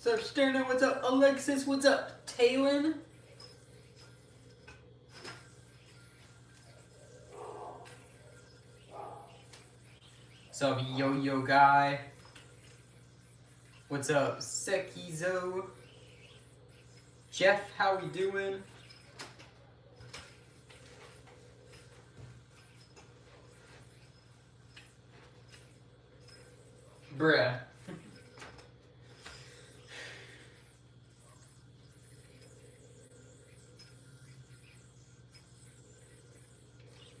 What's up, Sterna? What's up, Alexis? What's up, Taylin? What's up, Yo-Yo guy? What's up, Sekizo? Jeff, how we doing? Bruh.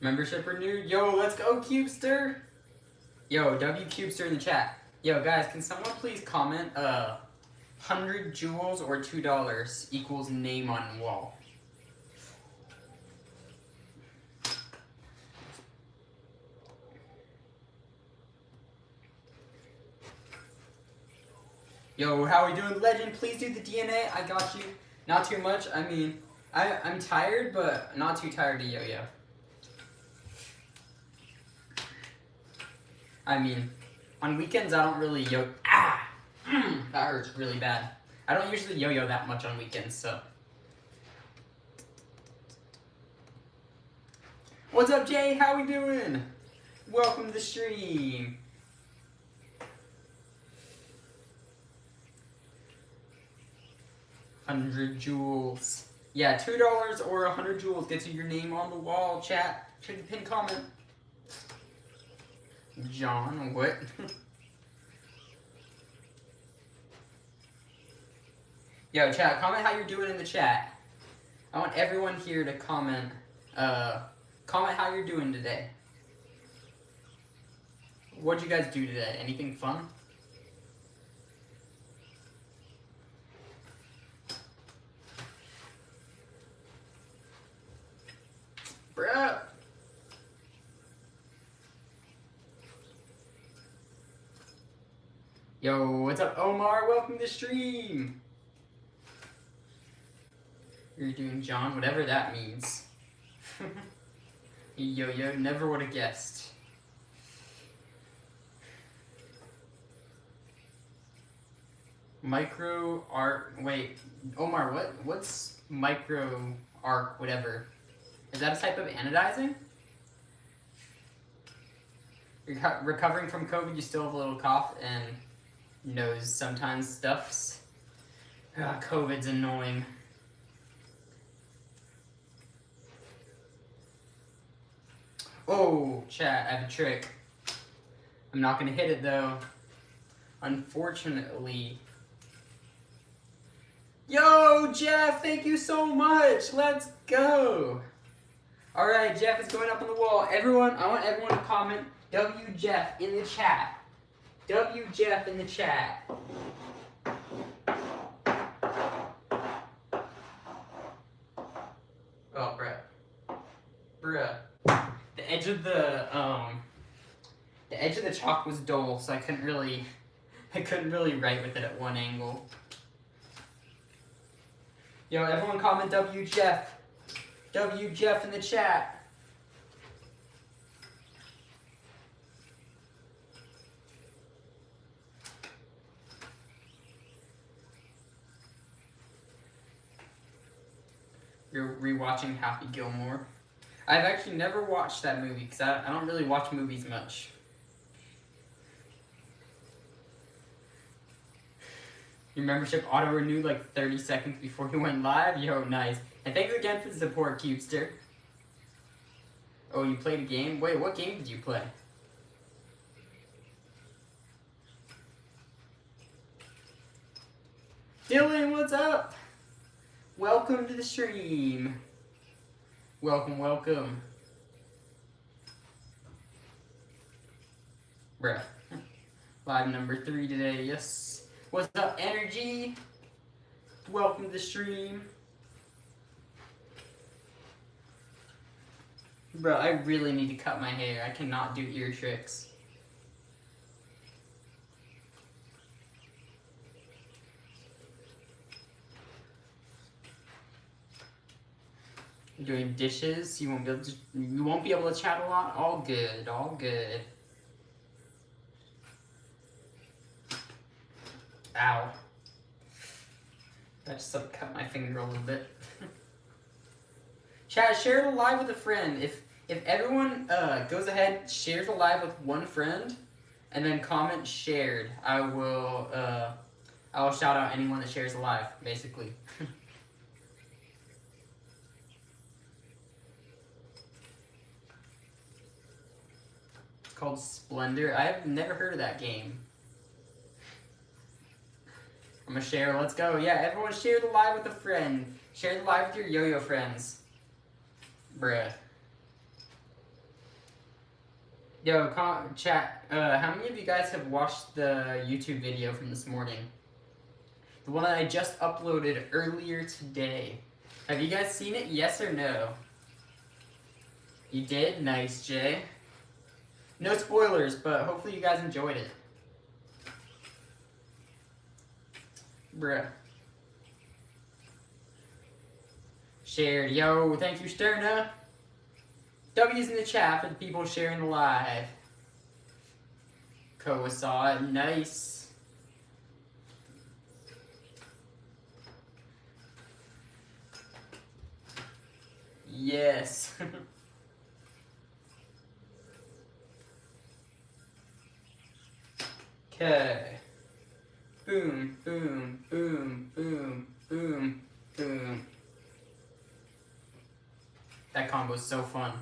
Membership renewed. Yo, let's go, Cubester. Yo, W Cubester in the chat. Yo, guys, can someone please comment 100 jewels or $2 equals name on wall? Yo, how we doing, Legend? Please do the DNA. I got you. Not too much. I mean, I'm tired, but not too tired to yo-yo. I mean, on weekends I don't really that hurts really bad. I don't usually yo-yo that much on weekends, so. What's up, Jay? How we doing? Welcome to the stream. $100 jewels. Yeah, $2 or 100 jewels gets you your name on the wall, chat. Check the pinned comment. John, what? Yo, chat, comment how you're doing in the chat. I want everyone here to comment, comment how you're doing today. What'd you guys do today? Anything fun? Bruh. Yo, what's up, Omar? Welcome to the stream. You're doing John, whatever that means. Yo-yo, never would have guessed. Micro arc, wait, Omar, what's micro arc, whatever? Is that a type of anodizing? You're recovering from COVID, you still have a little cough and nose sometimes stuffs. COVID's annoying. Oh, chat, I have a trick. I'm not gonna hit it though. Unfortunately. Yo, Jeff, thank you so much. Let's go. All right, Jeff is going up on the wall. Everyone, I want everyone to comment W Jeff in the chat. W Jeff in the chat. Oh, bruh. The edge of the chalk was dull, so I couldn't really write with it at one angle. Yo, everyone comment W Jeff. W Jeff in the chat. You're rewatching Happy Gilmore. I've actually never watched that movie because I don't really watch movies much. Your membership auto-renewed like 30 seconds before you went live? Yo, nice. And thanks again for the support, Cubester. Oh, you played a game? Wait, what game did you play? Dylan, what's up? Welcome to the stream. Welcome, welcome. Bruh. Live number 3 today, yes. What's up, Energy? Welcome to the stream. Bro, I really need to cut my hair. I cannot do ear tricks. Doing dishes, you won't be able to chat a lot. All good, all good. Ow. I just like cut my finger a little bit. Chat, share the live with a friend. If everyone goes ahead, shares the live with one friend, and then comment shared, I will shout out anyone that shares the live, basically. It's called Splendor. I've never heard of that game. I'm gonna share. Let's go. Yeah, everyone share the live with a friend. Share the live with your yo-yo friends. Bruh. Yo, chat. How many of you guys have watched the YouTube video from this morning? The one that I just uploaded earlier today. Have you guys seen it? Yes or no? You did? Nice, Jay. No spoilers, but hopefully you guys enjoyed it. Bruh. Shared. Yo, thank you, Sterna. W's in the chat for the people sharing the live. Koa saw it. Nice. Yes. Okay. Boom, boom, boom, boom, boom, boom. That combo is so fun.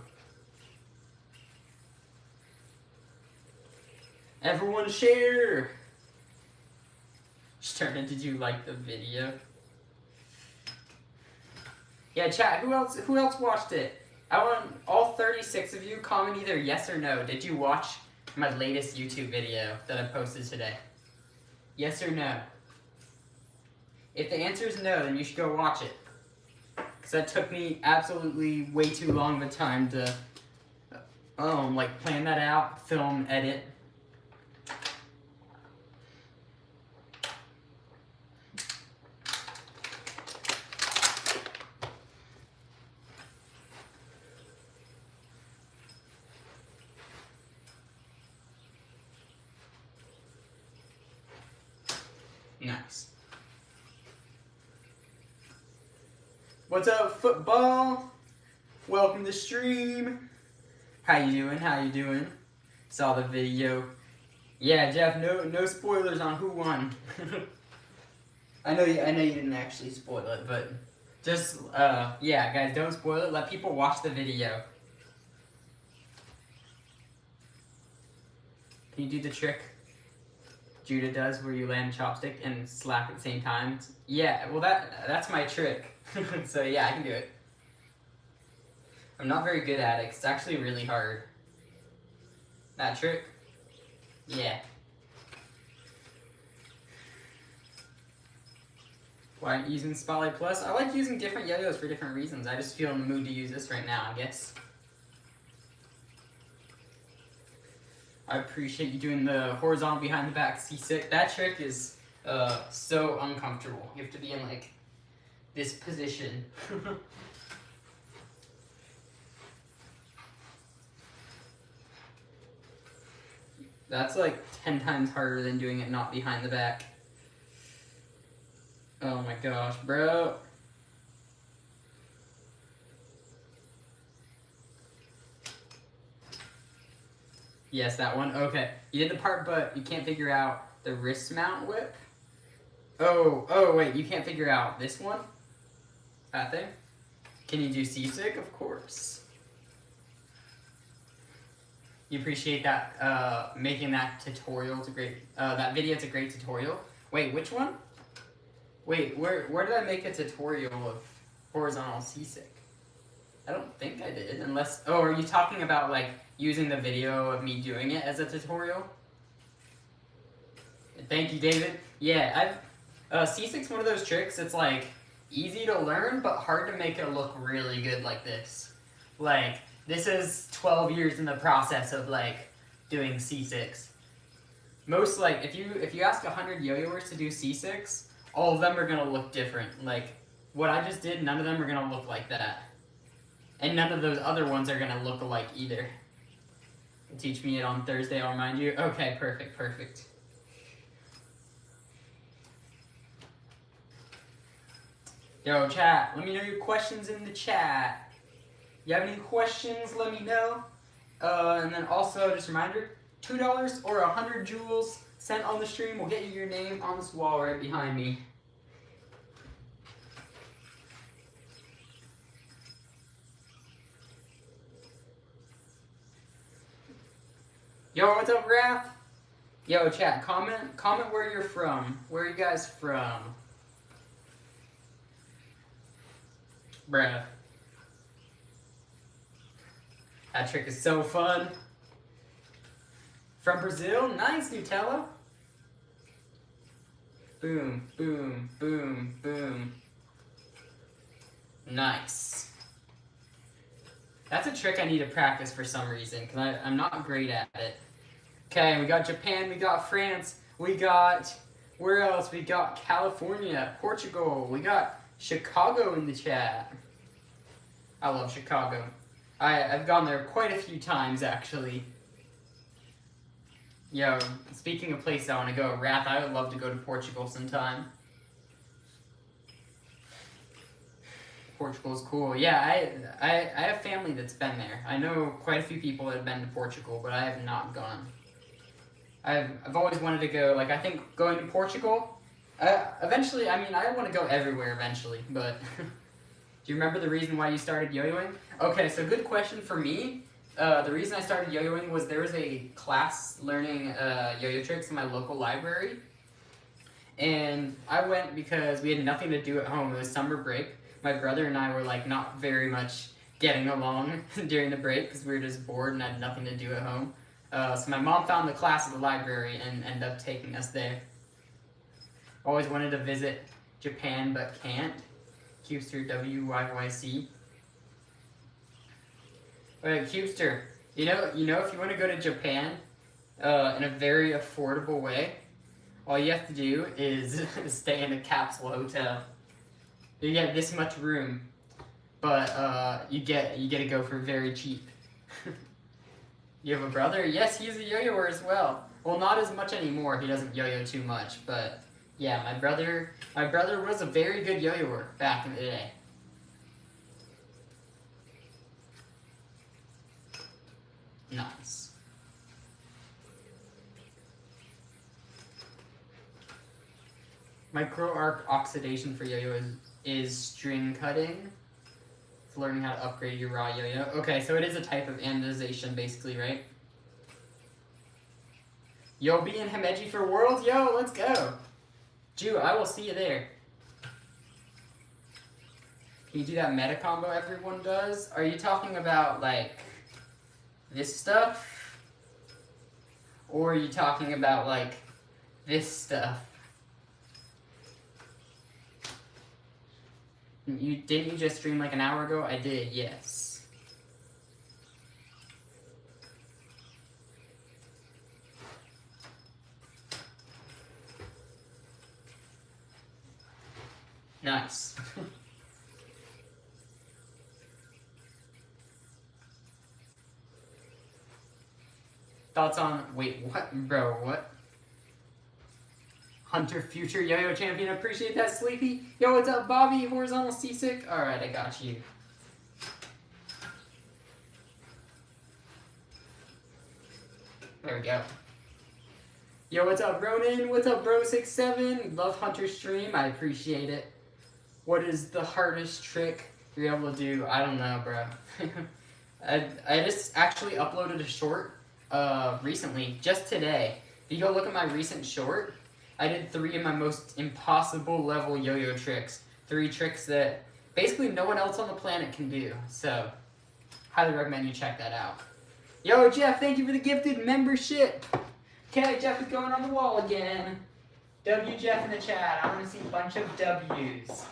Everyone share! Sterna, did you like the video? Yeah, chat, who else watched it? I want all 36 of you comment either yes or no. Did you watch my latest YouTube video that I posted today? Yes or no? If the answer is no, then you should go watch it. Because that took me absolutely way too long of a time to like plan that out, film, edit. Nice. What's up, football? Welcome to stream. How you doing? How you doing? Saw the video. Yeah, Jeff. No spoilers on who won. I know you didn't actually spoil it, but just yeah, guys, don't spoil it. Let people watch the video. Can you do the trick Judah does where you land chopstick and slap at the same time? Yeah, well that's my trick. So yeah, I can do it. I'm not very good at it, 'cause it's actually really hard. That trick? Yeah. Why aren't you using Spotlight Plus? I like using different yo-yos for different reasons. I just feel in the mood to use this right now, I guess. I appreciate you doing the horizontal behind the back C6. That trick is so uncomfortable. You have to be in like this position. That's like 10 times harder than doing it not behind the back. Oh my gosh, bro. Yes, that one. Okay. You did the part, but you can't figure out the wrist mount whip. Oh, wait. You can't figure out this one? That thing? Can you do C-Sig? Of course. You appreciate that, making that tutorial. It's a great, that video. It's a great tutorial. Wait, which one? Wait, where did I make a tutorial of horizontal C-Sig? I don't think I did, unless, oh, are you talking about, like, using the video of me doing it as a tutorial? Thank you, David. Yeah, C6's one of those tricks, it's, like, easy to learn, but hard to make it look really good like this. Like, this is 12 years in the process of, like, doing C6. Most, like, if you ask 100 yo-yoers to do C6, all of them are gonna look different. Like, what I just did, none of them are gonna look like that. And none of those other ones are gonna look alike either. Teach me it on Thursday, I'll remind you. Okay, perfect, perfect. Yo, chat, let me know your questions in the chat. You have any questions, let me know. And then also, just a reminder, $2 or 100 jewels sent on the stream will get you your name on this wall right behind me. Yo, what's up, Raph? Yo, chat, comment where you're from. Where are you guys from? Bruh. That trick is so fun. From Brazil? Nice, Nutella. Boom, boom, boom, boom. Nice. That's a trick I need to practice for some reason, because I'm not great at it. Okay, we got Japan, we got France, we got, where else? We got California, Portugal, we got Chicago in the chat. I love Chicago. I've gone there quite a few times, actually. Yo, speaking of places I want to go, Wrath, I would love to go to Portugal sometime. Portugal's cool. Yeah, I have family that's been there. I know quite a few people that have been to Portugal, but I have not gone. I've always wanted to go. Like, I think going to Portugal, eventually, I mean, I want to go everywhere eventually, but do you remember the reason why you started yo-yoing? Okay, so good question for me. The reason I started yo-yoing was there was a class learning yo-yo tricks in my local library, and I went because we had nothing to do at home. It was summer break. My brother and I were like not very much getting along during the break because we were just bored and had nothing to do at home. So my mom found the class at the library and ended up taking us there. Always wanted to visit Japan but can't. Cubester, WYYC. Alright, Cubester, you know if you want to go to Japan in a very affordable way, all you have to do is stay in a capsule hotel. You get this much room, but you get to go for very cheap. You have a brother? Yes, he's a yo-yoer as well. Well, not as much anymore. He doesn't yo-yo too much, but yeah, my brother was a very good yo-yoer back in the day. Nice. Micro arc oxidation for yo-yo is string cutting. It's learning how to upgrade your raw yo-yo. Okay, so it is a type of anodization, basically, right? Yo, be in Himeji for Worlds? Yo, let's go! Jew, I will see you there. Can you do that meta combo everyone does? Are you talking about, like, this stuff? Or are you talking about, like, this stuff? Didn't you just stream like an hour ago? I did, yes. Nice. Thoughts on, wait, what, bro, what? Hunter, future yo-yo champion, appreciate that, Sleepy. Yo, what's up, Bobby? Horizontal seasick? Alright, I got you. There we go. Yo, what's up, Ronan? What's up, Bro67? Love Hunter's stream, I appreciate it. What is the hardest trick you're able to do? I don't know, bro. I just actually uploaded a short recently, just today. If you go look at my recent short, I did 3 of my most impossible level yo-yo tricks. 3 tricks that basically no one else on the planet can do. So, highly recommend you check that out. Yo, Jeff, thank you for the gifted membership. Okay, Jeff is going on the wall again. W Jeff in the chat. I want to see a bunch of W's.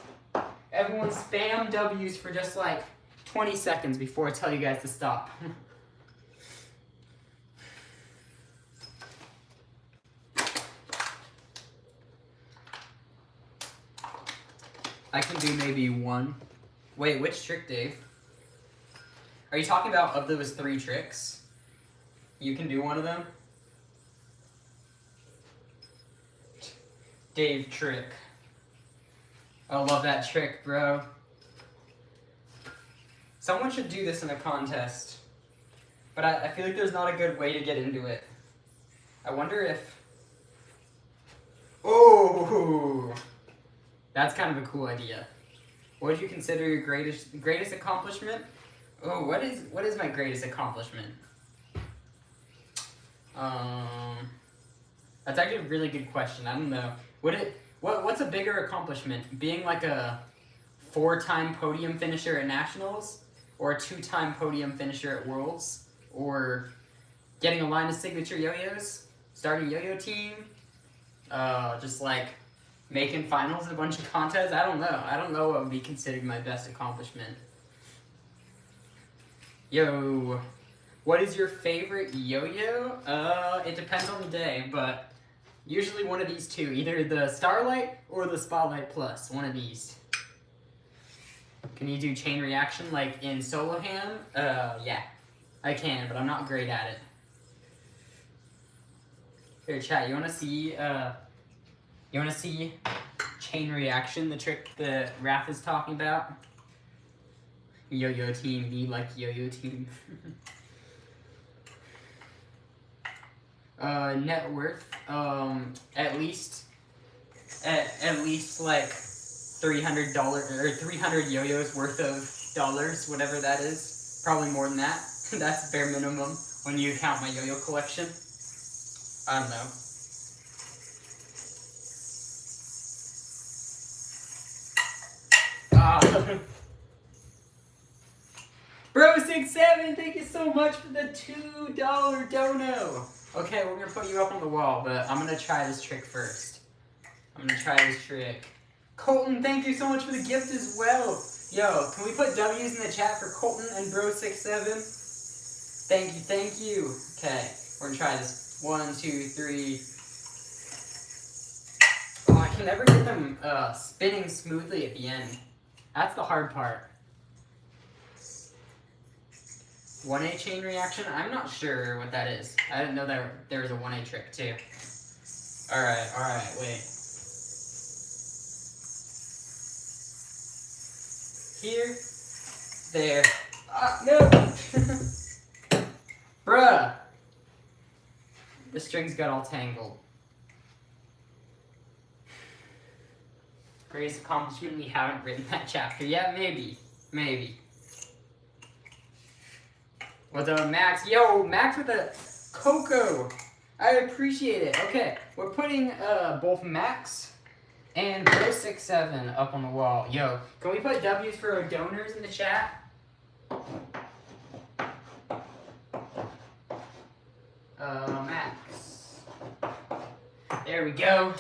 Everyone spam W's for just like 20 seconds before I tell you guys to stop. I can do maybe 1. Wait, which trick, Dave? Are you talking about of those 3 tricks? You can do one of them? Dave trick. I love that trick, bro. Someone should do this in a contest. But I feel like there's not a good way to get into it. I wonder if... Oh! That's kind of a cool idea. What would you consider your greatest accomplishment? Oh, what is my greatest accomplishment? That's actually a really good question. I don't know. What's a bigger accomplishment? Being like a 4-time podium finisher at Nationals? Or a 2-time podium finisher at Worlds? Or getting a line of signature yo-yos? Starting a yo-yo team? Just like making finals in a bunch of contests? I don't know. I don't know what would be considered my best accomplishment. Yo, what is your favorite yo-yo? It depends on the day, but usually one of these two. Either the Starlight or the Spotlight Plus. One of these. Can you do chain reaction like in Solo Ham? Yeah. I can, but I'm not great at it. Here, chat, you wanna see chain reaction, the trick that Raph is talking about? Yo-yo team, be like yo-yo team. Net worth, at least like $300 or 300 yo-yos worth of dollars, whatever that is. Probably more than that. That's bare minimum when you count my yo-yo collection. I don't know. Bro67, thank you so much for the $2 dono. Okay, we're gonna put you up on the wall, but I'm gonna try this trick first. Colton, thank you so much for the gift as well. Yo, can we put W's in the chat for Colton and Bro67? Thank you. Okay, we're gonna try this. 1, 2, 3. Oh, I can never get them spinning smoothly at the end. That's the hard part. 1A chain reaction? I'm not sure what that is. I didn't know that there was a 1A trick too. Alright, wait. Here. There. No! Bruh! The strings got all tangled. Greatest accomplishment, we haven't written that chapter yet? Maybe. What's up, Max? Yo, Max with the cocoa. I appreciate it. Okay, we're putting both Max and Bro67 up on the wall. Yo, can we put W's for our donors in the chat? Max. There we go.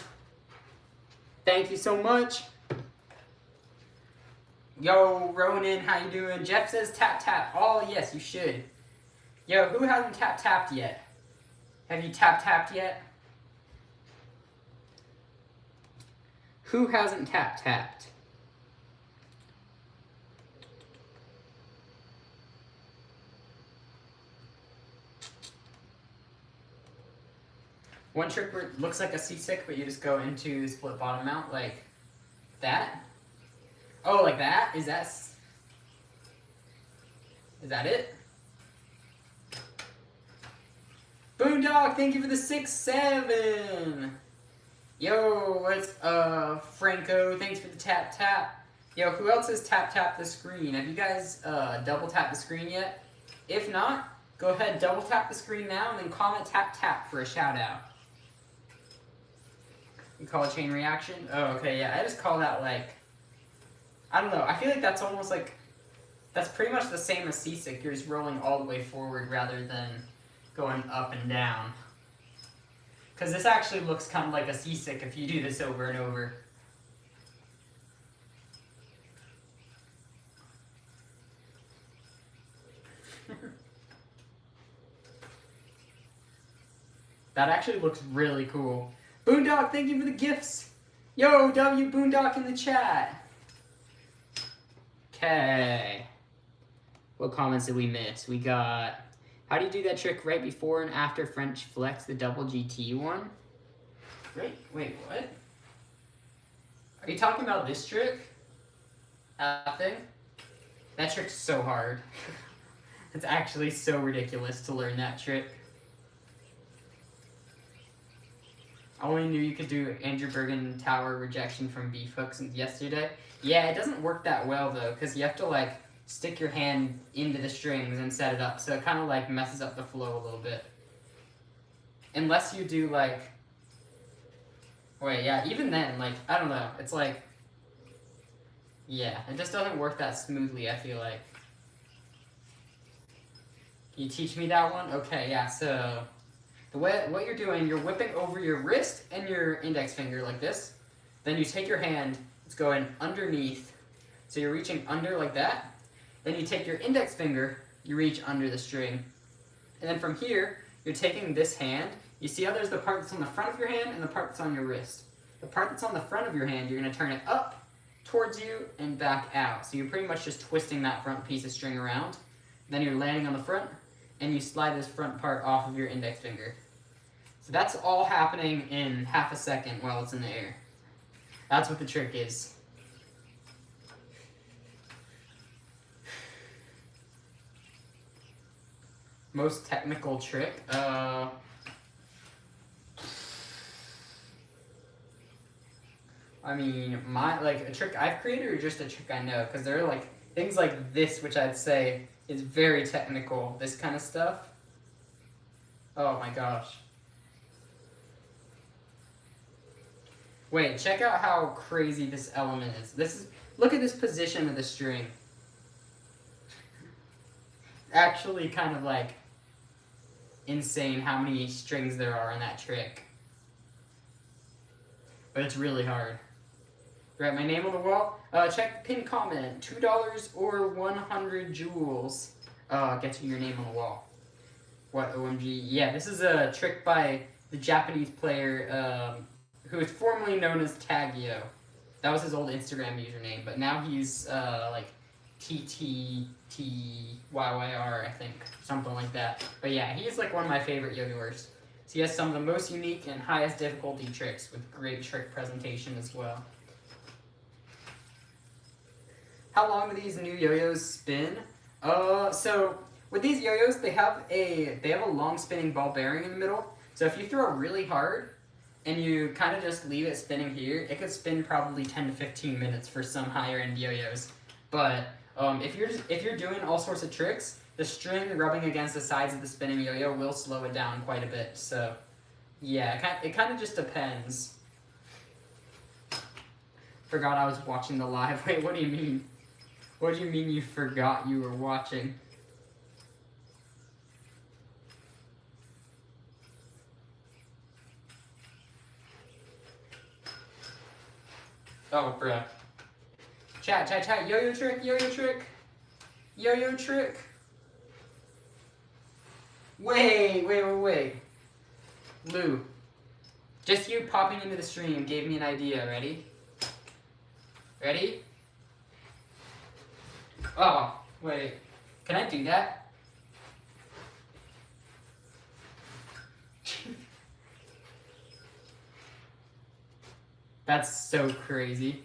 Thank you so much. Yo, Ronan, how you doing? Jeff says tap tap. Oh, yes, you should. Yo, who hasn't tapped yet? Have you tapped yet? Who hasn't tapped? One trick where it looks like a C6, but you just go into the split bottom mount like that. Oh, like that? Is that it? Boondock, thank you for the 6-7. Yo, what's Franco? Thanks for the tap. Yo, who else has tap the screen? Have you guys double tapped the screen yet? If not, go ahead, double tap the screen now and then comment tap for a shout out. You call it chain reaction? Oh, okay, yeah. I just call that like, I don't know. I feel like that's almost like, that's pretty much the same as C6. You're just rolling all the way forward rather than going up and down. Because this actually looks kind of like a C6 if you do this over and over. That actually looks really cool. Boondock, thank you for the gifts. Yo, W Boondock in the chat. Okay. What comments did we miss? We got, how do you do that trick right before and after French flex, the double GT one? Right? Wait, what? Are you talking about this trick? Thing? That trick's so hard. It's actually so ridiculous to learn that trick. I only knew you could do Andrew Bergen tower rejection from beef hooks yesterday. Yeah, it doesn't work that well though, because you have to like stick your hand into the strings and set it up, so it kind of like messes up the flow a little bit. Unless you do like, wait, yeah, even then, like, I don't know, it's like, yeah, it just doesn't work that smoothly, I feel like. Can you teach me that one? Okay, yeah, so what you're doing, you're whipping over your wrist and your index finger like this. Then you take your hand, it's going underneath, so you're reaching under like that. Then you take your index finger, you reach under the string. And then from here, you're taking this hand. You see how there's the part that's on the front of your hand and the part that's on your wrist. The part that's on the front of your hand, you're going to turn it up towards you and back out. So you're pretty much just twisting that front piece of string around. Then you're landing on the front, and you slide this front part off of your index finger. So that's all happening in half a second while it's in the air. That's what the trick is. Most technical trick? I mean, like a trick I've created or just a trick I know? Because there are like things like this, which I'd say is very technical. This kind of stuff. Oh my gosh. Wait, check out how crazy this element is. Look at this position of the string. Actually kind of like insane how many strings there are in that trick. But it's really hard. Write my name on the wall. Check the pinned comment. $2 or 100 joules. Gets you your name on the wall. What, OMG? Yeah, this is a trick by the Japanese player who is formerly known as Tagio. That was his old Instagram username, but now he's like TTTYYR, I think. Something like that. But yeah, he's like one of my favorite yo-yoers. So he has some of the most unique and highest difficulty tricks with great trick presentation as well. How long do these new yo-yos spin? So with these yo-yos, they have a long spinning ball bearing in the middle. So if you throw really hard and you kind of just leave it spinning here, it could spin probably 10 to 15 minutes for some higher end yo-yos. But if you're doing all sorts of tricks, the string rubbing against the sides of the spinning yo-yo will slow it down quite a bit. So yeah, it kind of just depends. Forgot I was watching the live. Wait, what do you mean? What do you mean you forgot you were watching? Oh, bruh. Chat. Yo-yo trick. Yo-yo trick. Wait. Lou. Just you popping into the stream gave me an idea. Ready? Ready? Oh, wait. Can I do that? That's so crazy.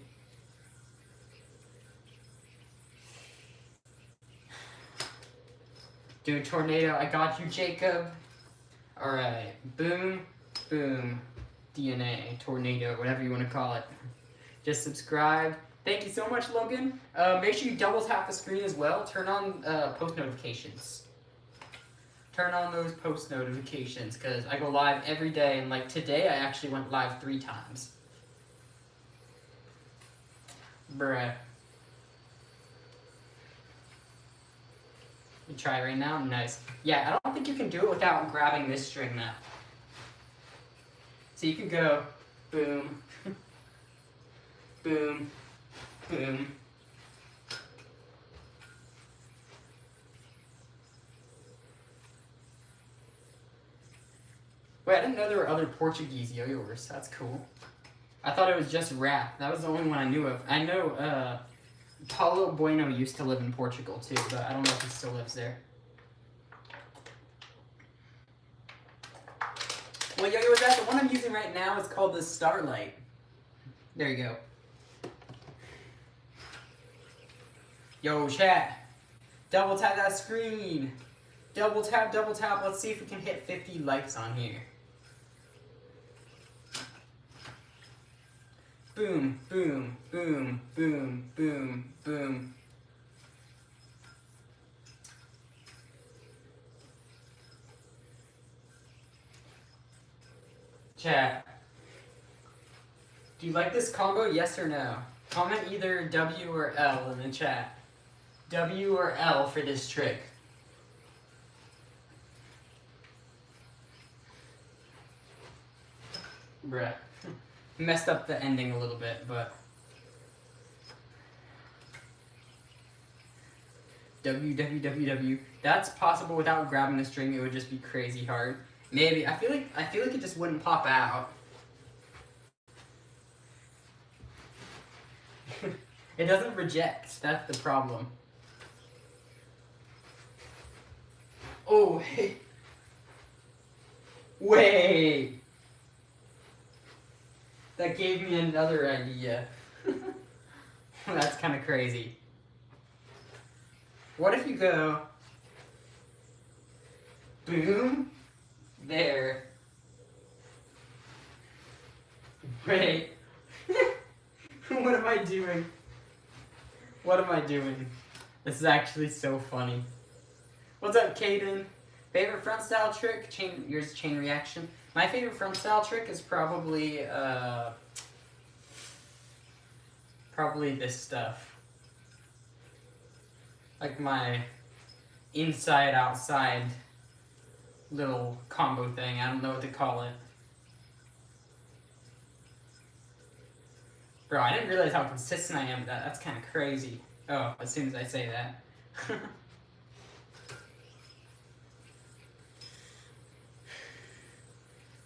Do a tornado. I got you, Jacob. Alright. Boom. DNA. Tornado. Whatever you want to call it. Just subscribe. Thank you so much, Logan. Make sure you double tap the screen as well. Turn on post notifications. Turn on those post notifications because I go live every day, and like today I actually went live 3 times. Bruh. You try it right now? Nice. Yeah, I don't think you can do it without grabbing this string now. So you can go boom, boom. Wait, I didn't know there were other Portuguese yo-yoers. That's cool. I thought it was just rap. That was the only one I knew of. I know Paulo Bueno used to live in Portugal too, but I don't know if he still lives there. What yo-yo is that? The one I'm using right now is called the Starlight. There you go. Yo, chat. Double tap that screen. Double tap, double tap. Let's see if we can hit 50 likes on here. Boom, boom, boom, boom, boom, boom. Chat. Do you like this combo? Yes or no? Comment either W or L in the chat. W or L for this trick. Bruh. Messed up the ending a little bit, but W. That's possible without grabbing the string. It would just be crazy hard. Maybe. I feel like it just wouldn't pop out. It doesn't reject. That's the problem. Oh, hey. Wait. That gave me another idea. That's kind of crazy. What if you go boom, there. Wait. What am I doing? What am I doing? This is actually so funny. What's up, Caden? Favorite front style trick? Yours chain reaction. My favorite front style trick is probably this stuff. Like my inside outside little combo thing. I don't know what to call it. Bro, I didn't realize how consistent I am with that. That's kind of crazy. Oh, as soon as I say that.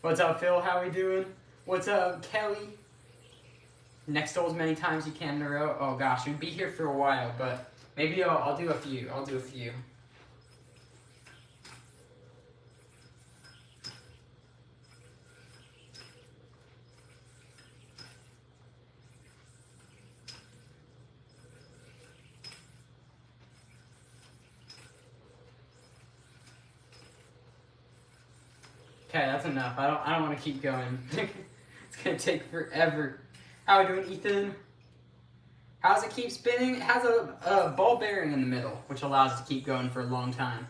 What's up, Phil? How we doing? What's up, Kelly? Next hole as many times you can in a row. Oh gosh, we'd be here for a while, but maybe I'll do a few. I'll do a few. Okay, that's enough. I don't want to keep going. It's gonna take forever. How are we doing, Ethan? How does it keep spinning? It has a ball bearing in the middle, which allows it to keep going for a long time.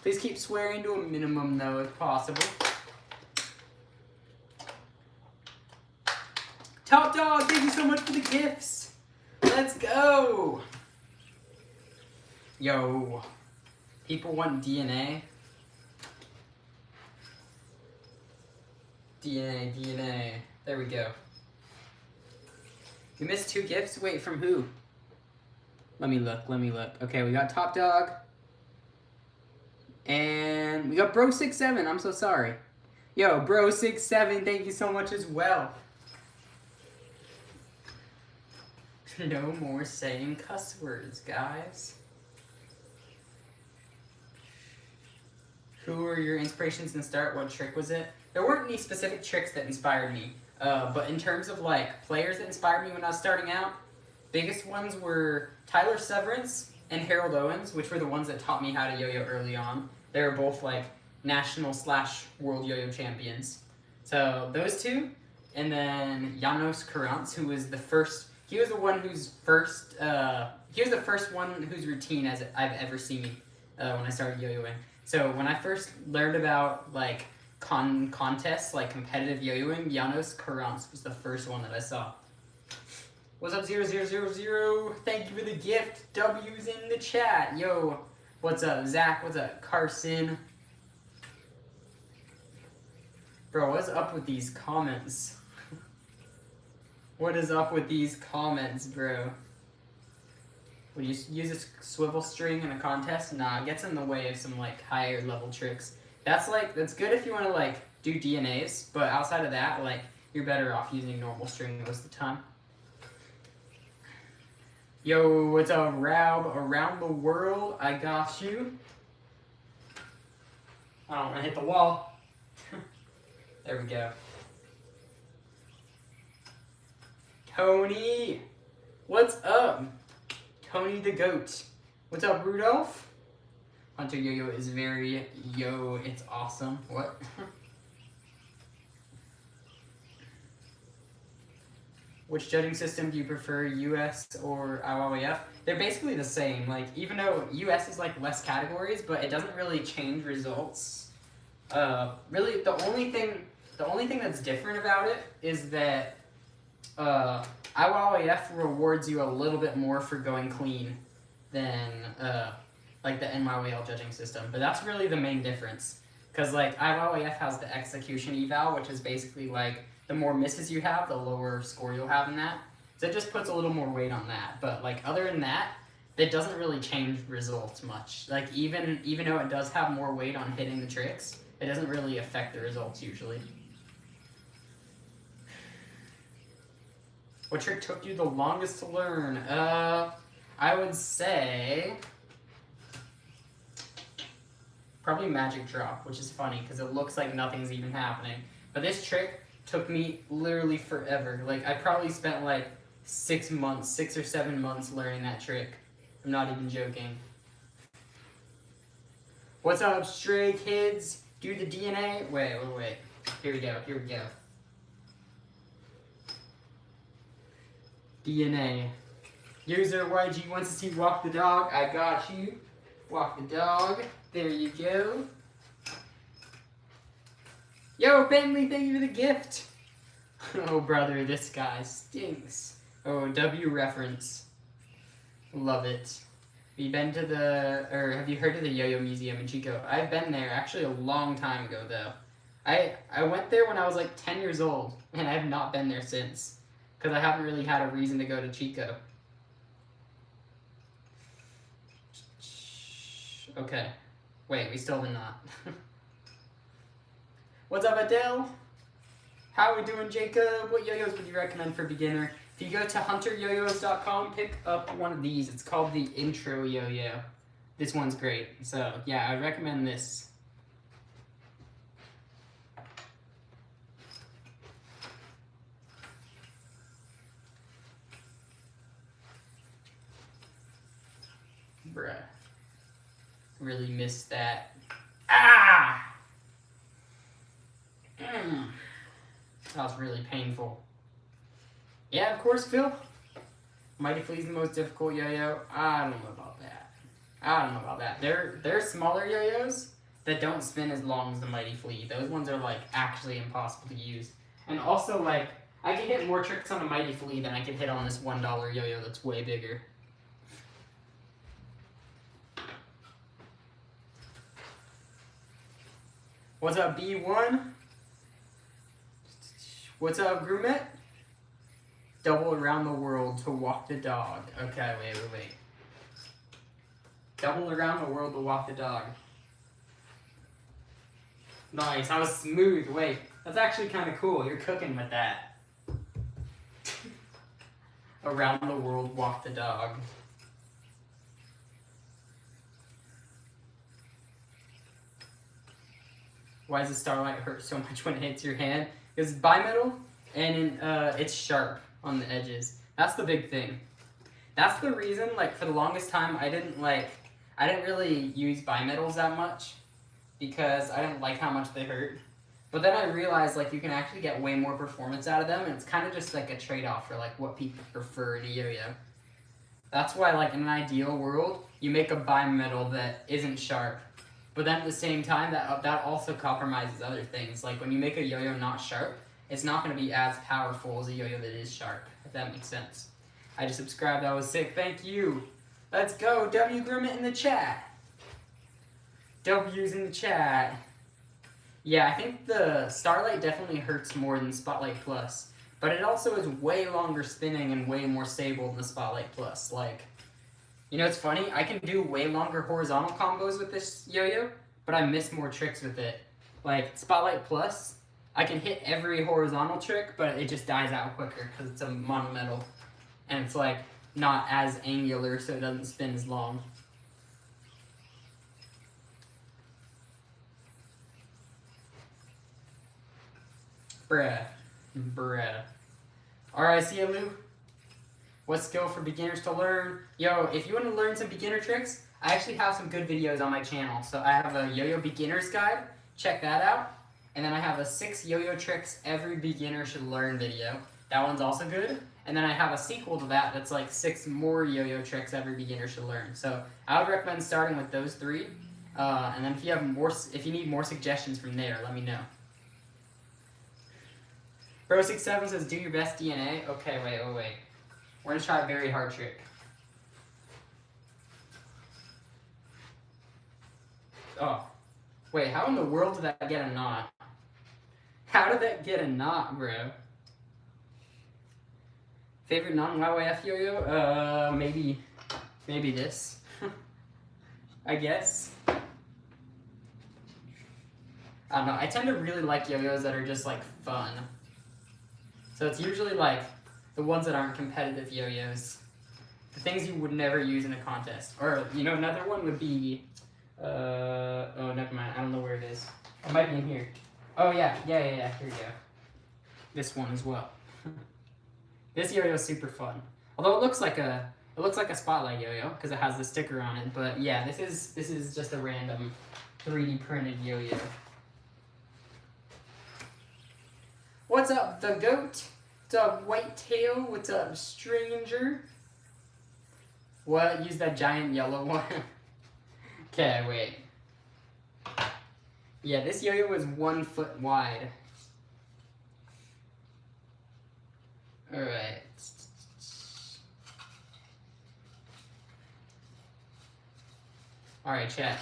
Please keep swearing to a minimum, though, if possible. Top Dog, thank you so much for the gifts. Let's go. Yo, people want DNA. DNA. There we go. You missed 2 gifts? Wait, from who? Let me look. Okay, we got Top Dog. And we got Bro67. I'm so sorry. Yo, Bro67, thank you so much as well. No more saying cuss words, guys. Who were your inspirations in the start? What trick was it? There weren't any specific tricks that inspired me, but in terms of like players that inspired me when I was starting out, biggest ones were Tyler Severance and Harold Owens, which were the ones that taught me how to yo-yo early on. They were both like national/world yo-yo champions. So those two, and then Yoyo Karantz, who was the first. He was the one whose first. He was the first one whose routine I've ever seen when I started yo-yoing. So when I first learned about like contests, like competitive yo-yoing, Yoyo Karantz was the first one that I saw. What's up, 0000? Thank you for the gift. W's in the chat. Yo, what's up, Zach? What's up, Carson? Bro, what's up with these comments? What is up with these comments, bro? Would you use a swivel string in a contest? Nah, it gets in the way of some like higher level tricks. That's good if you want to like do DNAs, but outside of that, like you're better off using normal string most of the time. Yo, what's up, Raub? Around the world, I got you. I don't want to hit the wall. There we go. Tony, what's up? Tony the Goat. What's up, Rudolph? Hunter Yo-Yo is very it's awesome. What? Which judging system do you prefer, US or YOYF? They're basically the same. Like, even though US is like less categories, but it doesn't really change results. Really, the only thing that's different about it is that YOYF rewards you a little bit more for going clean than like the NYWL judging system. But that's really the main difference. Because like YOYF has the execution eval, which is basically like the more misses you have, the lower score you'll have in that. So it just puts a little more weight on that. But like other than that, it doesn't really change results much. Like even though it does have more weight on hitting the tricks, it doesn't really affect the results usually. What trick took you the longest to learn? I would say probably Magic Drop, which is funny because it looks like nothing's even happening. But this trick took me literally forever. Like, I probably spent like 6 or 7 months learning that trick. I'm not even joking. What's up, Stray Kids? Do the DNA? Wait. Here we go. DNA. User YG wants to see Walk the Dog. I got you. Walk the dog. There you go. Yo, Bentley, thank you for the gift. Oh, brother, this guy stinks. Oh, W reference. Love it. Have you been to have you heard of the Yo-Yo Museum in Chico? I've been there, actually a long time ago, though. I went there when I was like 10 years old, and I have not been there since. Because I haven't really had a reason to go to Chico. Okay. Wait, we still did not. What's up, Adele? How are we doing, Jacob? What yo-yos would you recommend for beginner? If you go to hunteryoyos.com, pick up one of these. It's called the Intro Yo-Yo. This one's great. So, yeah, I recommend this. Bruh. Really missed that. Ah! That was really painful. Yeah, of course, Phil. Mighty Flea's the most difficult yo-yo. I don't know about that. They're smaller yo-yos that don't spin as long as the Mighty Flea. Those ones are like actually impossible to use. And also, like, I can hit more tricks on a Mighty Flea than I can hit on this $1 yo-yo that's way bigger. What's up, B1? What's up, Grumet? Double around the world to walk the dog. Okay, wait. Double around the world to walk the dog. Nice, that was smooth. Wait, that's actually kind of cool. You're cooking with that. Around the world, walk the dog. Why does the starlight hurt so much when it hits your hand? Because it's bimetal and it's sharp on the edges. That's the big thing. That's the reason, like, for the longest time, I didn't really use bimetals that much because I didn't like how much they hurt. But then I realized, like, you can actually get way more performance out of them, and it's kind of just like a trade-off for like what people prefer in a yo-yo. That's why, like, in an ideal world, you make a bimetal that isn't sharp. But then at the same time, that also compromises other things. Like, when you make a yo-yo not sharp, it's not going to be as powerful as a yo-yo that is sharp, if that makes sense. I just subscribed, that was sick, thank you. Let's go, W Grimmett in the chat. W's in the chat. Yeah, I think the Starlight definitely hurts more than Spotlight Plus. But it also is way longer spinning and way more stable than the Spotlight Plus. Like, you know, it's funny, I can do way longer horizontal combos with this yo-yo, but I miss more tricks with it. Like, Spotlight Plus, I can hit every horizontal trick, but it just dies out quicker because it's a monometal. And it's, like, not as angular, so it doesn't spin as long. Bruh. Alright, see ya, Lou. What skill for beginners to learn? Yo, if you want to learn some beginner tricks, I actually have some good videos on my channel. So I have a yo-yo beginner's guide. Check that out. And then I have a 6 yo-yo tricks every beginner should learn video. That one's also good. And then I have a sequel to that that's like 6 more yo-yo tricks every beginner should learn. So I would recommend starting with those 3. And then if you need more suggestions from there, let me know. Bro67 says, do your best DNA. Okay, wait. We're gonna try a very hard trick. Oh, wait, how in the world did that get a knot? How did that get a knot, bro? Favorite non-YYF yo-yo? Maybe this. I guess. I don't know, I tend to really like yo-yos that are just like fun. So it's usually like the ones that aren't competitive yo-yos. The things you would never use in a contest. Or, you know, another one would be, oh, never mind, I don't know where it is. It might be in here. Oh yeah, here we go. This one as well. This yo-yo is super fun. Although it looks like a spotlight yo-yo because it has the sticker on it. But yeah, this is just a random 3D printed yo-yo. What's up, the goat? What's up, Whitetail? What's up, stranger? What? Use that giant yellow one. Okay, wait. Yeah, this yo-yo is 1 foot wide. Alright. Alright, chat.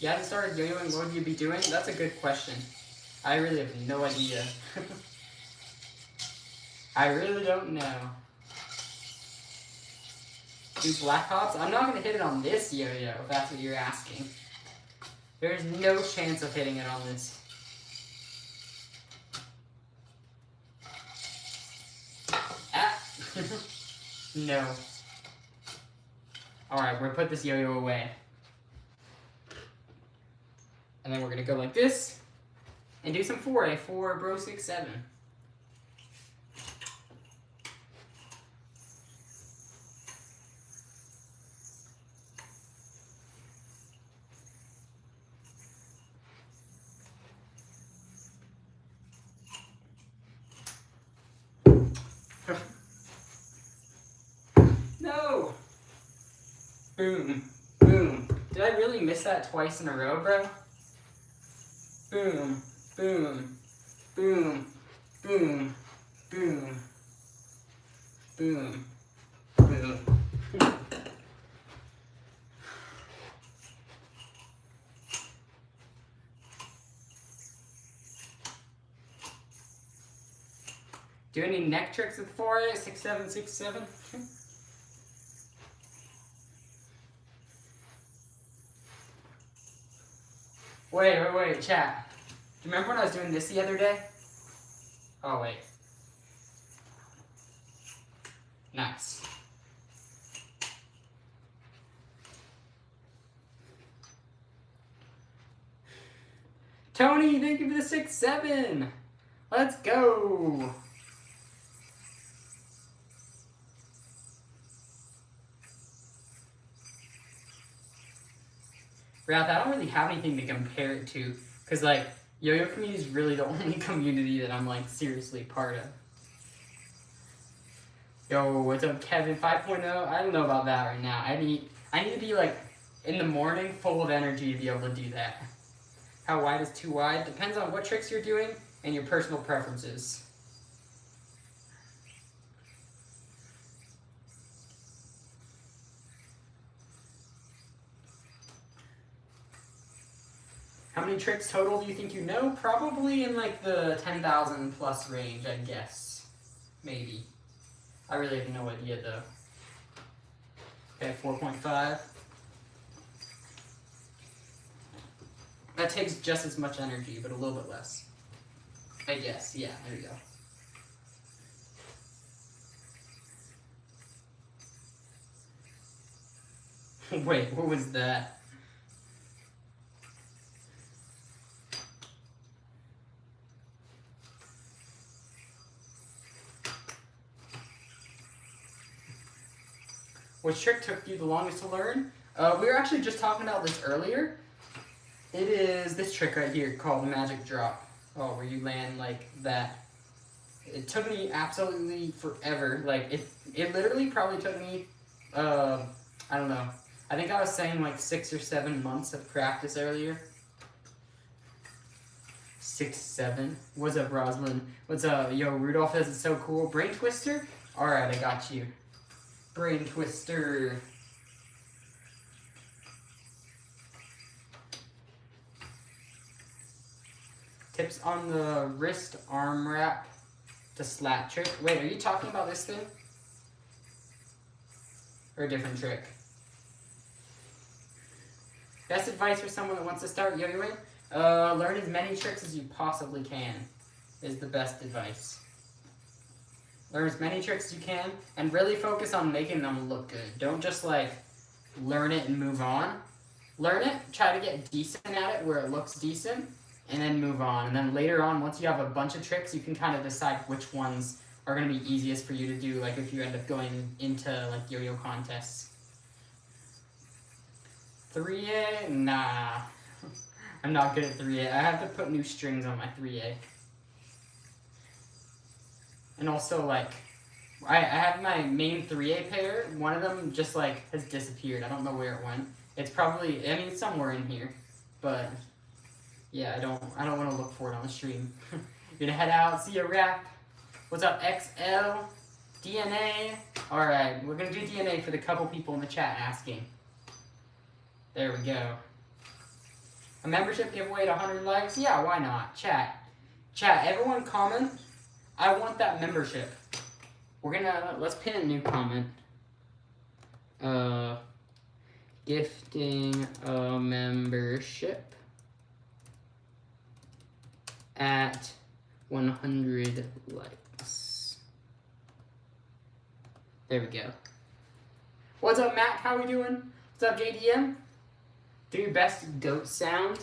You haven't started yo-yoing, what would you be doing? That's a good question. I really have no idea. I really don't know. Do black hops? I'm not going to hit it on this yo-yo, if that's what you're asking. There's no chance of hitting it on this. Ah! No. Alright, we're going to put this yo-yo away. And then we're going to go like this, and do some foray for Bro67. No! Boom. Boom. Did I really miss that twice in a row, bro? Boom, boom, boom, boom, boom, boom, boom. Do any neck tricks with 4A, 6767? Wait, chat. Do you remember when I was doing this the other day? Oh, wait. Nice. Tony, thank you for the 6-7. Let's go. Wrath, I don't really have anything to compare it to, because, like, yo-yo community is really the only community that I'm, like, seriously part of. Yo, what's up, Kevin? 5.0? I don't know about that right now. I need to be, like, in the morning, full of energy to be able to do that. How wide is too wide? Depends on what tricks you're doing and your personal preferences. How many tricks total do you think you know? Probably in like the 10,000 plus range, I'd guess. Maybe. I really have no idea though. Okay, 4.5. That takes just as much energy, but a little bit less. I guess, yeah, there you go. Wait, what was that? Which trick took you the longest to learn? We were actually just talking about this earlier. It is this trick right here called the magic drop. Oh, where you land like that. It took me absolutely forever. Like, it literally probably took me, I don't know. I think I was saying like 6 or 7 months of practice earlier. 6, 7. What's up, Roslyn? What's up? Yo, Rudolph says it's so cool. Brain twister? Alright, I got you. Brain twister. Tips on the wrist arm wrap to slat trick. Wait, are you talking about this thing? Or a different trick? Best advice for someone that wants to start yo-yoing? Learn as many tricks as you possibly can is the best advice. Learn as many tricks as you can and really focus on making them look good. Don't just like learn it and move on. Learn it, try to get decent at it where it looks decent, and then move on. And then later on, once you have a bunch of tricks, you can kind of decide which ones are going to be easiest for you to do, like if you end up going into like yo-yo contests. 3A? Nah. I'm not good at 3A. I have to put new strings on my 3A. And also, like, I have my main 3A pair. One of them just, like, has disappeared. I don't know where it went. It's probably, I mean, it's somewhere in here. But, yeah, I don't want to look for it on the stream. Gonna head out, see a wrap. What's up, XL? DNA? Alright, we're gonna do DNA for the couple people in the chat asking. There we go. A membership giveaway to 100 likes? Yeah, why not? Chat, everyone comment. I want that membership. We're gonna, let's pin a new comment. Gifting a membership at 100 likes. There we go. What's up, Matt? How we doing? What's up, JDM? Do your best goat sound.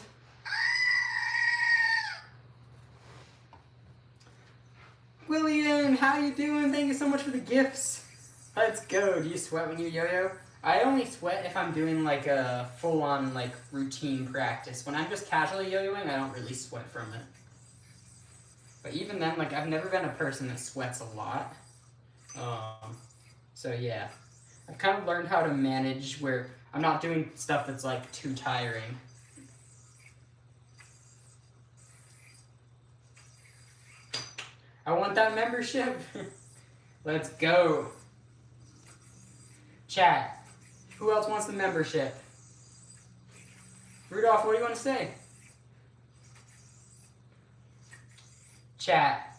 William, how you doing? Thank you so much for the gifts. Let's go. Do you sweat when you yo-yo? I only sweat if I'm doing like a full-on like routine practice. When I'm just casually yo-yoing, I don't really sweat from it. But even then, like I've never been a person that sweats a lot. So yeah, I've kind of learned how to manage where I'm not doing stuff that's like too tiring. I want that membership. Let's go. Chat, who else wants the membership? Rudolph, what do you want to say? Chat.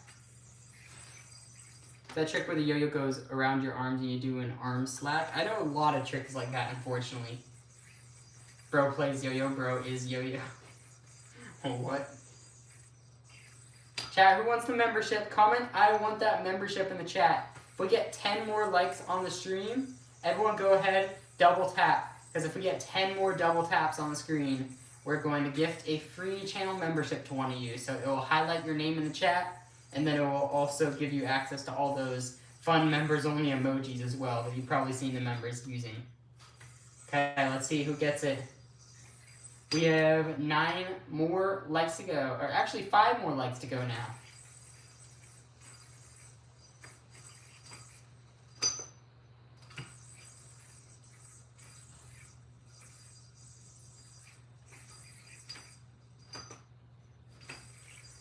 That trick where the yo-yo goes around your arms and you do an arm slack? I know a lot of tricks like that, unfortunately. Bro plays yo-yo, bro is yo-yo. What? Chat, who wants the membership? Comment, I want that membership in the chat. If we get 10 more likes on the stream, everyone go ahead, double tap. Because if we get 10 more double taps on the screen, we're going to gift a free channel membership to one of you. So it will highlight your name in the chat, and then it will also give you access to all those fun members-only emojis as well that you've probably seen the members using. Okay, let's see who gets it. We have 9 more likes to go, or actually 5 more likes to go now.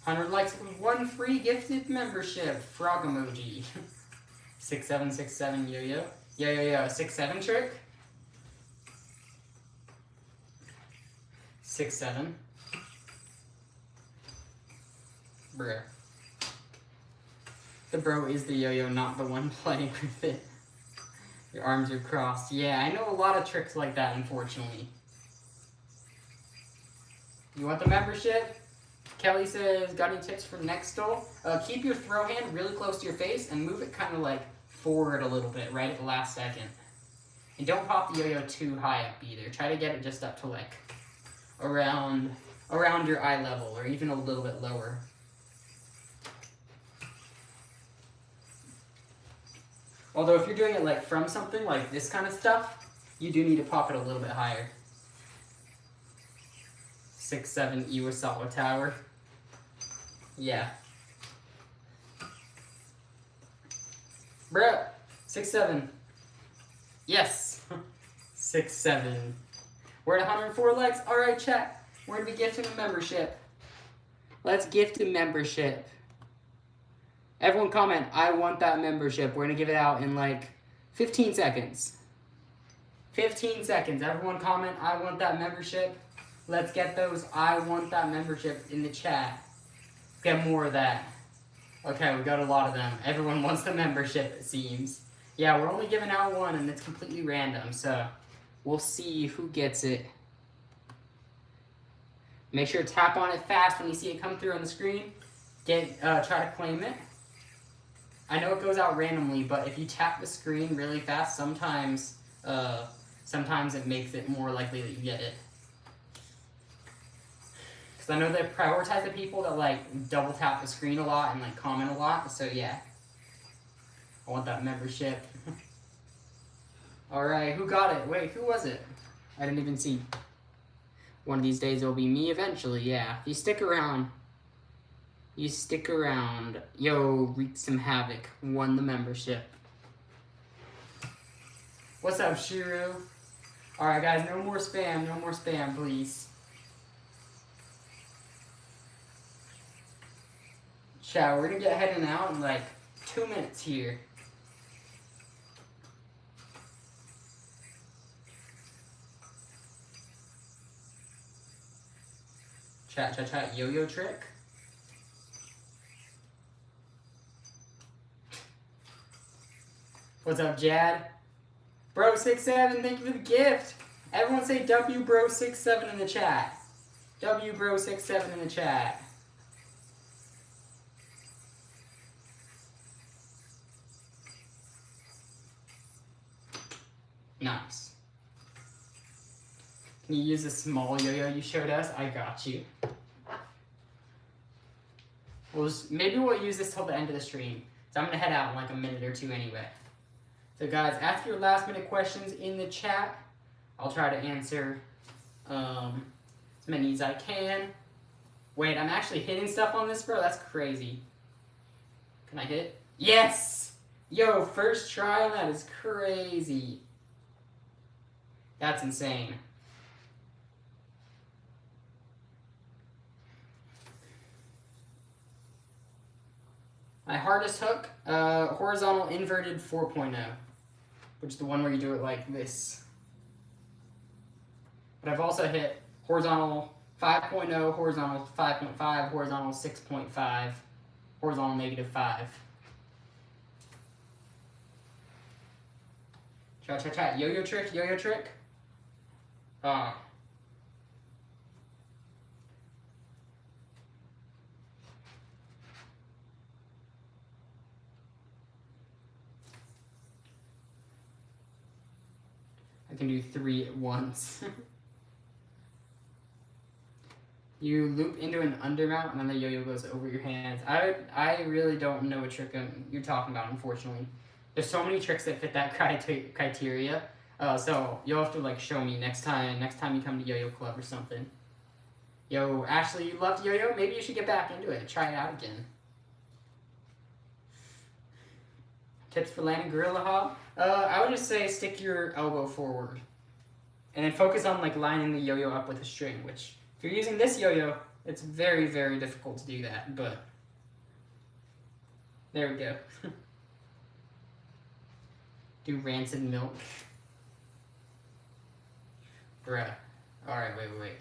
$100 likes with 1 free gifted membership. Frog emoji. 6767 yo-yo. Yo, 6-7 trick. 6-7. Bruh. The bro is the yo-yo, not the one playing with it. Your arms are crossed. Yeah, I know a lot of tricks like that, unfortunately. You want the membership? Kelly says, got any tips for next goal? Keep your throw hand really close to your face and move it kind of like forward a little bit, right at the last second. And don't pop the yo-yo too high up either. Try to get it just up to like around your eye level or even a little bit lower. Although if you're doing it like from something like this kind of stuff, you do need to pop it a little bit higher. 6-7 Iwasawa Tower. Yeah. Bruh. 6-7. Yes. 6-7. We're at 104 likes. Alright, chat. We're going to be gifting a membership. Let's gift a membership. Everyone comment, I want that membership. We're going to give it out in like 15 seconds. 15 seconds. Everyone comment, I want that membership. Let's get those I want that membership in the chat. Get more of that. Okay, we got a lot of them. Everyone wants the membership, it seems. Yeah, we're only giving out one, and it's completely random, so we'll see who gets it. Make sure to tap on it fast when you see it come through on the screen. Try to claim it. I know it goes out randomly, but if you tap the screen really fast, sometimes it makes it more likely that you get it. Because I know they prioritize the people that like double tap the screen a lot and like comment a lot, so yeah. I want that membership. Alright, who got it? Wait, who was it? I didn't even see. One of these days it'll be me eventually, yeah. If you stick around. You stick around. Yo, wreaked some havoc. Won the membership. What's up, Shiru? Alright, guys, no more spam. No more spam, please. Chat, we're gonna get heading out in like 2 minutes here. Chat, yo-yo trick. What's up, Jad? Bro67, thank you for the gift. Everyone say WBro67 in the chat. WBro67 in the chat. Nice. Can you use the small yo-yo you showed us? I got you. Maybe we'll use this till the end of the stream. So I'm going to head out in like a minute or two anyway. So guys, ask your last minute questions in the chat. I'll try to answer as many as I can. Wait, I'm actually hitting stuff on this, bro? That's crazy. Can I hit? Yes! Yo, first try on that is crazy. That's insane. My hardest hook, horizontal inverted 4.0, which is the one where you do it like this. But I've also hit horizontal 5.0, horizontal 5.5, horizontal 6.5, horizontal -5. Chat, yo-yo trick, yo-yo trick. I can do 3 at once. You loop into an undermount and then the yo-yo goes over your hands. I really don't know what trick you're talking about, unfortunately. There's so many tricks that fit that criteria. So you'll have to like show me next time you come to Yo-Yo Club or something. Yo, Ashley, you loved yo-yo? Maybe you should get back into it. Try it out again. Tips for landing gorilla hop? I would just say stick your elbow forward. And then focus on like lining the yo-yo up with a string, which if you're using this yo-yo, it's very, very difficult to do that, but there we go. Do rancid milk. Bruh. Alright, wait.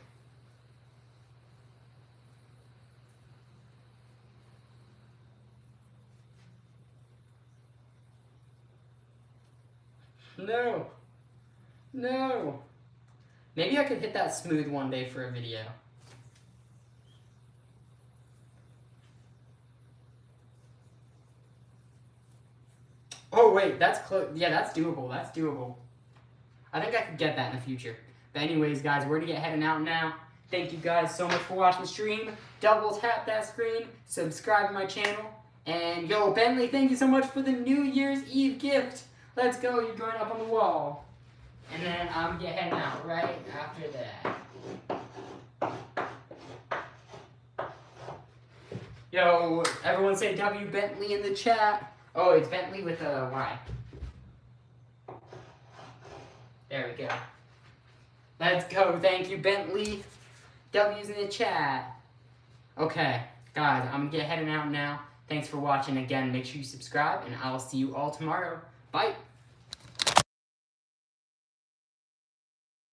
No. No. Maybe I could hit that smooth one day for a video. Oh wait, that's close. Yeah, that's doable. That's doable. I think I could get that in the future. But anyways, guys, we're gonna get heading out now. Thank you guys so much for watching the stream. Double tap that screen, subscribe to my channel, and yo, Bentley, thank you so much for the New Year's Eve gift. Let's go. You're going up on the wall, and then I'm gonna get heading out right after that. Yo, everyone say W Bentley in the chat. Oh, it's Bentley with a Y. There we go. Let's go. Thank you, Bentley. W's in the chat. Okay, guys, I'm going to get heading out now. Thanks for watching again. Make sure you subscribe, and I'll see you all tomorrow. Bye.